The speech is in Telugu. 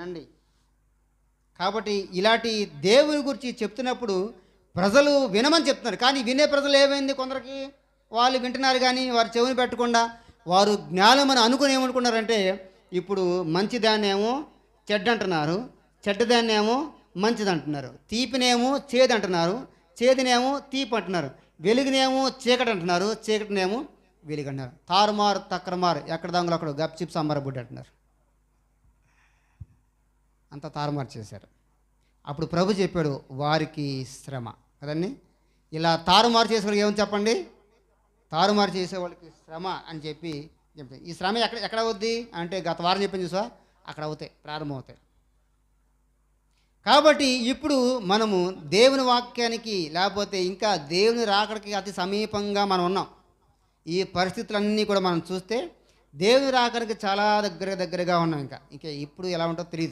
అండి. కాబట్టి ఇలాంటి దేవుని గురించి చెప్తున్నప్పుడు ప్రజలు వినమని చెప్తున్నారు. కానీ వినే ప్రజలు ఏమైంది కొందరికి, వాళ్ళు వింటున్నారు కానీ వారు చెవిని పెట్టకుండా వారు జ్ఞానం అని అనుకుని ఏమనుకున్నారంటే, ఇప్పుడు మంచిదాన్నేమో చెడ్డంటున్నారు, చెడ్డదాన్నేమో మంచిదంటున్నారు, తీపినేమో చేదంటున్నారు, చేదునేమో తీపి అంటున్నారు, వెలుగునేమో చీకటి అంటున్నారు, చీకటినేమో వెలుగు అంటున్నారు. తారుమారు తక్రమారు, ఎక్కడ దాంగులు అక్కడ గప్ చిప్ సాంబార్ బుడ్డి అంటున్నారు. అంతా తారుమారు చేశారు. అప్పుడు ప్రభు చెప్పాడు, వారికి శ్రమ కదండి. ఇలా తారుమారు చేసేవాళ్ళకి ఏమని చెప్పండి, తారుమారు చేసేవాళ్ళకి శ్రమ అని చెప్పి చెప్తాయి. ఈ శ్రమ ఎక్కడ అవుద్ది అంటే, గత వారం చెప్పింది చూసా, అక్కడ అవుతాయి, ప్రారంభమవుతాయి. కాబట్టి ఇప్పుడు మనము దేవుని వాక్యానికి లేకపోతే ఇంకా దేవుని రాకడికి అతి సమీపంగా మనం ఉన్నాం. ఈ పరిస్థితులన్నీ కూడా మనం చూస్తే దేవుని రాకడికి చాలా దగ్గరగా ఉన్నాం. ఇంకా ఇంకా ఇప్పుడు ఎలా ఉంటుందో తెలియదు.